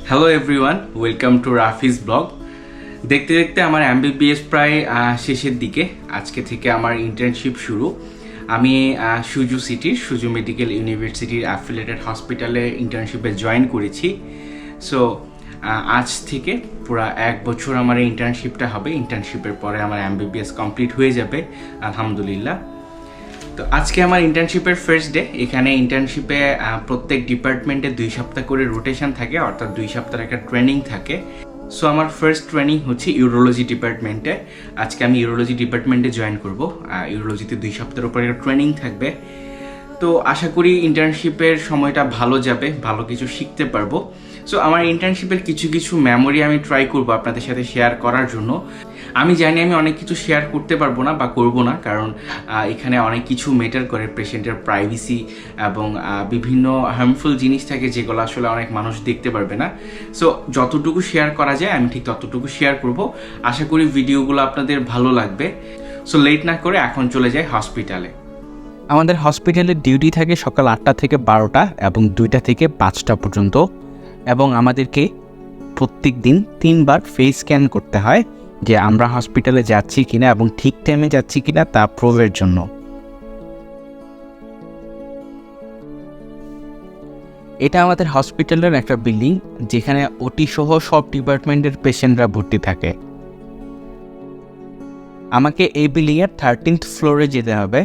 Hello everyone, welcome to Rafiz blog. দেখতে দেখতে আমার এমবিবিএস প্রায় শেষের দিকে। আজকে থেকে আমার ইন্টার্নশিপ শুরু। আমি সুজু মেডিকেল ইউনিভার্সিটির অ্যাফিলিয়েটেড হসপিটালে ইন্টার্নশিপে জয়েন করেছি। সো আজ থেকে পুরো 1 বছর আমার এই ইন্টার্নশিপটা হবে। ইন্টার্নশিপের পরে আমার এমবিবিএস কমপ্লিট হয়ে যাবে আলহামদুলিল্লাহ। তো আজকে আমার ইন্টার্নশিপের ফার্স্ট ডে। এখানে ইন্টার্নশিপে প্রত্যেক ডিপার্টমেন্টে 2 সপ্তাহ করে রোটেশন থাকে, অর্থাৎ 2 সপ্তাহের একটা ট্রেনিং থাকে। সো আমার ফার্স্ট ট্রেনিং হচ্ছে ইউরোলজি ডিপার্টমেন্টে। আজকে আমি ইউরোলজি ডিপার্টমেন্টে জয়েন করব। ইউরোলজিতে 2 সপ্তাহের উপরে একটা ট্রেনিং থাকবে। তো আশা করি ইন্টার্নশিপের সময়টা ভালো যাবে, ভালো কিছু শিখতে পারবো। সো আমার ইন্টার্নশিপের কিছু মেমোরি আমি ট্রাই করবো আপনাদের সাথে শেয়ার করার জন্য। আমি জানি আমি অনেক কিছু শেয়ার করতে পারবো না বা করবো না, কারণ এখানে অনেক কিছু ম্যাটার করে। পেশেন্টের প্রাইভেসি এবং বিভিন্ন হার্মফুল জিনিস থাকে যেগুলো আসলে অনেক মানুষ দেখতে পারবে না। সো যতটুকু শেয়ার করা যায় আমি ঠিক ততটুকু শেয়ার করব। আশা করি ভিডিওগুলো আপনাদের ভালো লাগবে। সো লেট না করে এখন চলে যাই হসপিটালে। আমাদের হসপিটালের ডিউটি থাকে সকাল 8টা থেকে 12টা এবং 2টা থেকে 5টা পর্যন্ত, এবং আমাদেরকে প্রত্যেক দিন 3 বার ফেস স্ক্যান করতে হয় যে আমরা হসপিটালে যাচ্ছি কিনা এবং ঠিক টাইমে যাচ্ছি কিনা তা প্রুভের জন্য। এটা আমাদের হসপিটালের একটা বিল্ডিং যেখানে ওটি সহ সব ডিপার্টমেন্টের পেশেন্টরা ভর্তি থাকে। আমাকে এই বিল্ডিংয়ের 13th ফ্লোরে যেতে হবে।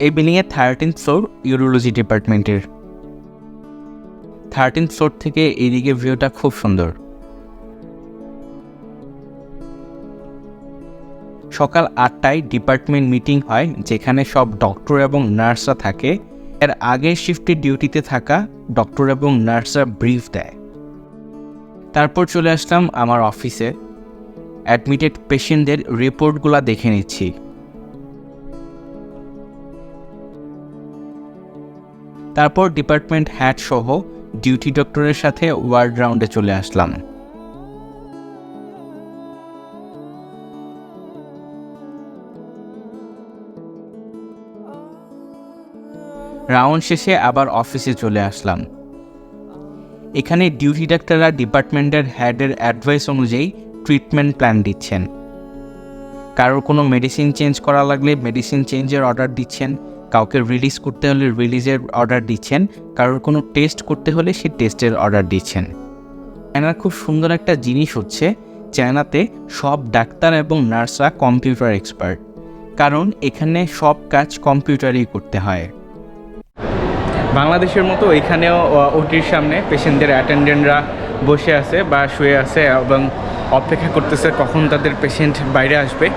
এই বিল্ডিংয়ের 13th ফ্লোর ইউরোলজি ডিপার্টমেন্টের। 13th ফ্লোর থেকে এইদিকে ভিউটা খুব সুন্দর। সকাল 8টায় ডিপার্টমেন্ট মিটিং হয় যেখানে সব ডক্টর এবং নার্সরা থাকে। এর আগের শিফটে ডিউটিতে থাকা ডক্টর এবং নার্সরা ব্রিফ দেয়। তারপর চলে আসলাম আমার অফিসে। অ্যাডমিটেড পেশেন্টদের রিপোর্টগুলো দেখে নিচ্ছি। তারপর ডিপার্টমেন্ট হেড সহ ডিউটি ডক্টরের সাথে ওয়ার্ড রাউন্ডে চলে আসলাম। রাউন্ড শেষে আবার অফিসে চলে আসলাম। এখানে ডিউটি ডাক্তাররা ডিপার্টমেন্টের হেডের অ্যাডভাইস অনুযায়ী ট্রিটমেন্ট প্ল্যান দিচ্ছেন। কারোর কোনো মেডিসিন চেঞ্জ করা লাগলে মেডিসিন চেঞ্জের অর্ডার দিচ্ছেন, কাউকে রিলিজ করতে হলে রিলিজের অর্ডার দিচ্ছেন, কারোর কোনো টেস্ট করতে হলে সে টেস্টের অর্ডার দিচ্ছেন। চায়নার খুব সুন্দর একটা জিনিস হচ্ছে চায়নাতে সব ডাক্তার এবং নার্সরা কম্পিউটার এক্সপার্ট, কারণ এখানে সব কাজ কম্পিউটারেই করতে হয়। বাংলাদেশের মতো এখানেও ওটির সামনে পেশেন্টদের অ্যাটেন্ডেন্টরা বসে আছে বা শুয়ে আছে এবং অপেক্ষা করতেছে কখন তাদের পেশেন্ট বাইরে আসবে।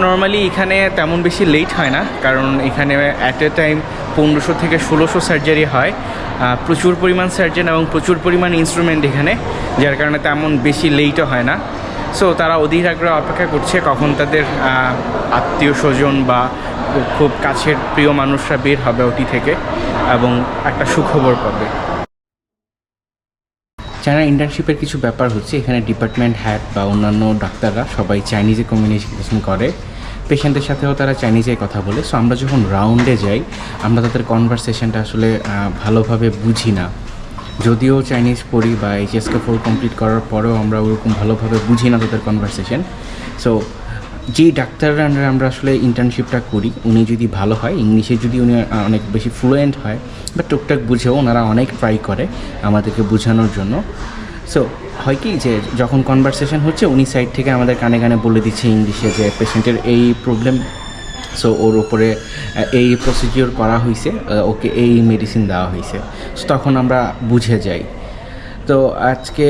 নর্মালি এখানে তেমন বেশি লেট হয় না, কারণ এখানে অ্যাট এ টাইম 1500 থেকে 1600 সার্জারি হয়। প্রচুর পরিমাণ সার্জন এবং প্রচুর পরিমাণ ইনস্ট্রুমেন্ট এখানে, যার কারণে তেমন বেশি লেটও হয় না। সো তারা অধীর আগ্রহে অপেক্ষা করছে কখন তাদের আত্মীয় স্বজন বা খুব কাছের প্রিয় মানুষরা বের হবে ওটি থেকে এবং একটা সুখবর পাবে। চায়না ইন্টার্নশিপের কিছু ব্যাপার হচ্ছে, এখানে ডিপার্টমেন্ট হেড বা অন্যান্য ডাক্তাররা সবাই চাইনিজে কমিউনিকেশন করে, পেশেন্টের সাথেও তারা চাইনিজে কথা বলে। সো আমরা যখন রাউন্ডে যাই আমরা তাদের কনভারসেশনটা আসলে ভালোভাবে বুঝি না। যদিও চাইনিজ পড়ি বা এইচএসকে 4 কমপ্লিট করার পরেও আমরা ওরকম ভালোভাবে বুঝি না তাদের কনভারসেশন। সো যেই ডাক্তাররা আমরা আসলে ইন্টার্নশিপটা করি উনি যদি ভালো হয়, ইংলিশে যদি উনি অনেক বেশি ফ্লুয়েন্ট হয় বা টুকটাক বুঝেও, ওনারা অনেক ট্রাই করে আমাদেরকে বোঝানোর জন্য। সো হয় কি যে যখন কনভারসেশন হচ্ছে উনি সাইড থেকে আমাদের কানে কানে বলে দিচ্ছে ইংলিশে যে পেশেন্টের এই প্রবলেম, সো ওর উপরে এই প্রসিডিওর করা হয়েছে, ওকে এই মেডিসিন দেওয়া হয়েছে। সো তখন আমরা বুঝে যাই। তো আজকে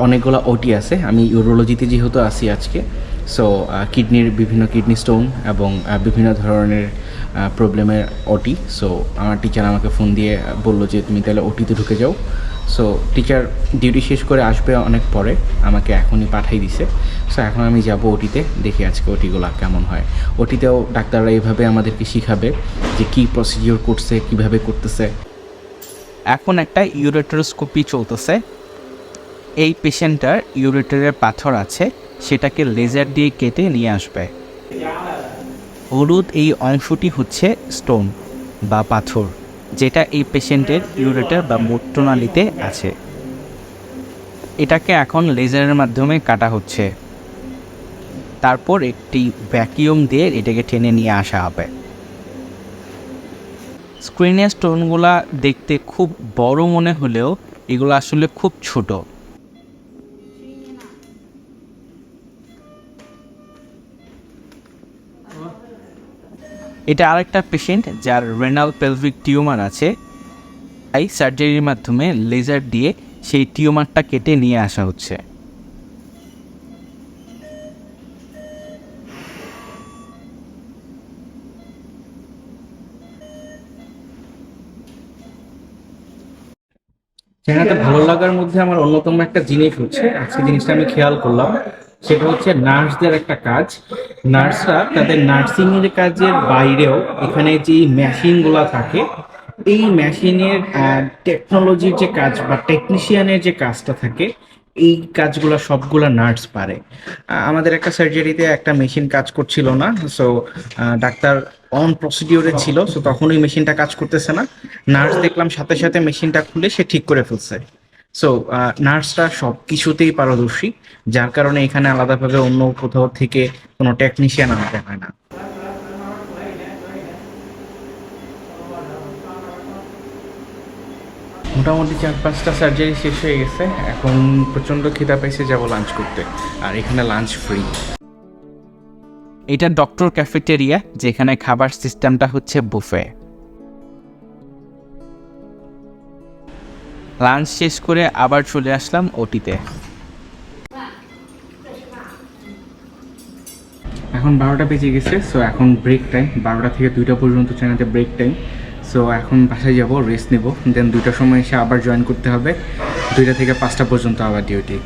অনেকগুলো ওটি আছে। আমি ইউরোলজিতে যেহেতু আসি আজকে, সো কিডনির বিভিন্ন কিডনি স্টোন এবং বিভিন্ন ধরনের প্রবলেমের ওটি। সো আমার টিচার আমাকে ফোন দিয়ে বললো যে তুমি তাহলে ওটিতে ঢুকে যাও। সো টিচার ডিউটি শেষ করে আসবে অনেক পরে, আমাকে এখনই পাঠিয়ে দিছে। সো এখন আমি যাব ওটিতে, দেখি আজকে ওটিগুলো কেমন হয়। ওটিতেও ডাক্তাররা এইভাবে আমাদেরকে শিখাবে যে কী প্রসিডিওর করছে, কীভাবে করতেছে। এখন একটা ইউরেটারোস্কোপি চলতেছে। এই পেশেন্টটার ইউরেটারের পাথর আছে, সেটাকে লেজার দিয়ে কেটে নিয়ে আসবে। হলুদ এই অংশটি হচ্ছে স্টোন বা পাথর, যেটা এই পেশেন্টের ইউরেটার বা মূত্রনালীতে আছে। এটাকে এখন লেজারের মাধ্যমে কাটা হচ্ছে, তারপর একটি ভ্যাকিউম দিয়ে এটাকে টেনে নিয়ে আসা হবে। স্ক্রিনের স্টোনগুলা দেখতে খুব বড় মনে হলেও এগুলো আসলে খুব ছোট। এটা আরেকটা পেশেন্ট যার রেনাল পেলভিক টিউমার আছে, তাই সার্জারির মাধ্যমে লেজার দিয়ে সেই টিউমারটা কেটে নিয়ে আসা হচ্ছে। চায়নাতে ভালো লাগার মধ্যে আমার অন্যতম একটা জিনিস হচ্ছে, আজকে জিনিসটা আমি খেয়াল করলাম, সেটা হচ্ছে নার্সদের একটা কাজ। নার্সরা তাদের নার্সিং এর কাজের বাইরেও এখানে যে মেশিনগুলো থাকে, এই মেশিনের টেকনোলজির যে কাজ বা টেকনিশিয়ানের যে কাজটা থাকে, এই কাজগুলো সবগুলা নার্স পারে। আমাদের একটা সার্জারিতে একটা মেশিন কাজ করছিল না, সো ডাক্তার অন প্রসিডিওরে ছিল, সো তখন ওই মেশিনটা কাজ করতেছে না। নার্স দেখলাম সাথে সাথে মেশিনটা খুলে সে ঠিক করে ফেলছে। সো নার্সরা সব কিছুতেই পারদর্শী, যার কারণে এখানে আলাদাভাবে অন্য কোথাও থেকে কোনো টেকনিশিয়ান আনতে হয় না। মোটামুটি 4-5টা সার্জারি শেষ হয়ে গেছে, এখন প্রচণ্ড খিদা পাইছে, যাবো লাঞ্চ করতে, আর এখানে লাঞ্চ ফ্রি। এটা ডক্টর ক্যাফেটেরিয়া, যেখানে খাবার সিস্টেমটা হচ্ছে বুফে। লাঞ্চ শেষ করে আবার চলে আসলাম ওটিতে। এখন 12টা বেজে গেছে, সো এখন ব্রেক টাইম। 12টা থেকে 2টা পর্যন্ত চায়নাতে ব্রেক টাইম। সো এখন বাসায় যাব, রেস্ট নেব, দেন 2টার সময় এসে আবার জয়েন করতে হবে, 2টা থেকে 5টা পর্যন্ত আবার ডিউটি।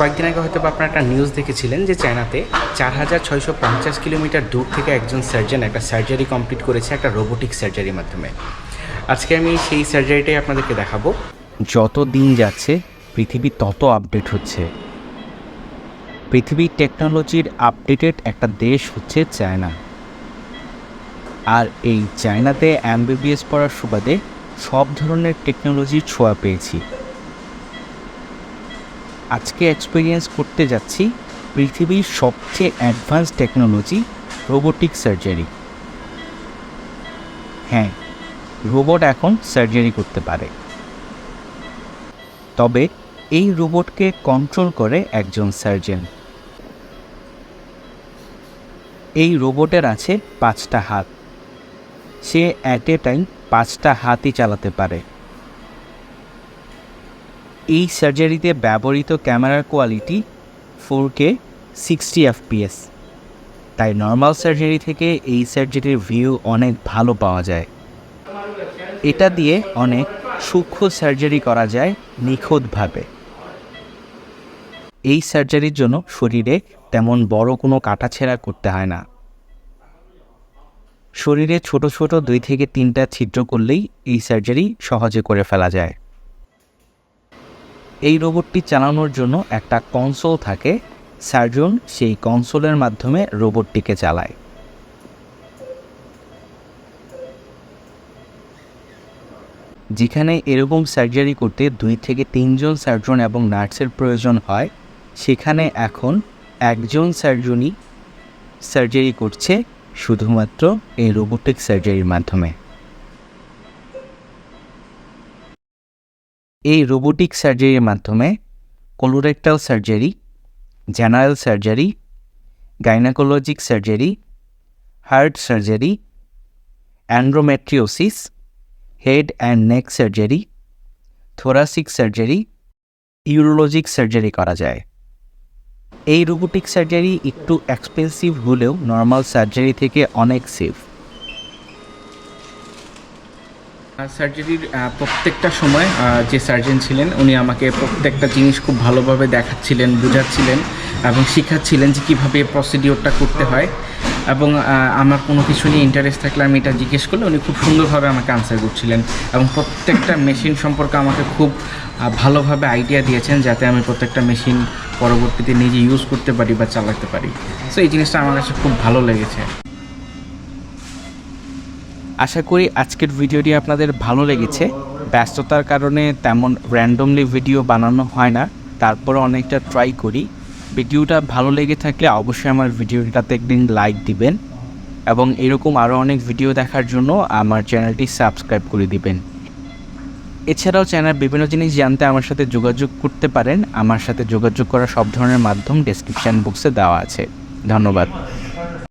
কয়েকদিন আগে হয়তো আপনারা একটা নিউজ দেখেছিলেন যে চায়নাতে 4650 কিলোমিটার দূর থেকে একজন সার্জন একটা সার্জারি কমপ্লিট করেছে একটা রোবোটিক সার্জারির মাধ্যমে। আজকে আমি সেই সার্জারিটাই আপনাদেরকে দেখাবো। যত দিন যাচ্ছে পৃথিবী তত আপডেট হচ্ছে। পৃথিবীর টেকনোলজির আপডেটেড একটা দেশ হচ্ছে চায়না। আর এই চায়নাতে এমবিবিএস পড়ার সুবাদে সব ধরনের টেকনোলজির ছোঁয়া পেয়েছি। আজকে এক্সপিরিয়েন্স করতে যাচ্ছি পৃথিবীর সবচেয়ে অ্যাডভান্স টেকনোলজি, রোবোটিক সার্জারি। হ্যাঁ, রোবট এখন সার্জারি করতে পারে, তবে এই রোবটকে কন্ট্রোল করে একজন সার্জন। এই রোবটের আছে 5টা হাত, সে অ্যাট এ টাইম 5টা হাতই চালাতে পারে। এই সার্জারিতে ব্যবহৃত ক্যামেরার কোয়ালিটি 4K 60 FPS, তাই নর্মাল সার্জারি থেকে এই সার্জারির ভিউ অনেক ভালো পাওয়া যায়। এটা দিয়ে অনেক সূক্ষ্ম সার্জারি করা যায় নিখুঁতভাবে। এই সার্জারির জন্য শরীরে তেমন বড় কোনো কাটাছেঁড়া করতে হয় না। শরীরে ছোট ছোট 2 থেকে 3টা ছিদ্র করলেই এই সার্জারি সহজে করে ফেলা যায়। এই রোবটটি চালানোর জন্য একটা কনসোল থাকে, সার্জন সেই কনসোলের মাধ্যমে রোবটটিকে চালায়। যেখানে এরকম সার্জারি করতে 2 থেকে 3 জন সার্জন এবং নার্সের প্রয়োজন হয়, সেখানে এখন একজন সার্জনই সার্জারি করছে শুধুমাত্র এই রোবোটিক সার্জারির মাধ্যমে। এই রোবোটিক সার্জারির মাধ্যমে colorectal surgery, general surgery, gynaecologic surgery, heart surgery, and endometriosis, head and neck surgery, thoracic surgery, urologic surgery করা যায়। এই রোবোটিক সার্জারি একটু এক্সপেন্সিভ হলেও নর্মাল সার্জারি থেকে অনেক সেফ। সার্জারির প্রত্যেকটা সময় যে সার্জন ছিলেন উনি আমাকে প্রত্যেকটা জিনিস খুব ভালোভাবে দেখাচ্ছিলেন, বোঝাচ্ছিলেন এবং শেখাচ্ছিলেন যে কীভাবে প্রসিডিওরটা করতে হয়, এবং আমার কোনো কিছু নিয়ে ইন্টারেস্ট থাকলে আমি এটা জিজ্ঞেস করলে উনি খুব সুন্দরভাবে আমাকে আনসার করছিলেন এবং প্রত্যেকটা মেশিন সম্পর্কে আমাকে খুব ভালোভাবে আইডিয়া দিয়েছেন, যাতে আমি প্রত্যেকটা মেশিন পরবর্তীতে নিজে ইউজ করতে পারি বা চালাতে পারি। সো এই জিনিসটা আমার কাছে খুব ভালো লেগেছে। আশা করি আজকের ভিডিওটি আপনাদের ভালো লেগেছে। ব্যস্ততার কারণে তেমন র্যান্ডমলি ভিডিও বানানো হয় না, তারপরে অনেকটা ট্রাই করি। ভিডিওটা ভালো লেগে থাকলে অবশ্যই আমার ভিডিওটাতে একদিন লাইক দিবেন এবং এরকম আরও অনেক ভিডিও দেখার জন্য আমার চ্যানেলটি সাবস্ক্রাইব করে দিবেন। এছাড়াও চ্যানেল বিভিন্ন জিনিস জানতে আমার সাথে যোগাযোগ করতে পারেন। আমার সাথে যোগাযোগ করার সব ধরনের মাধ্যম ডেসক্রিপশন বক্সে দেওয়া আছে। ধন্যবাদ।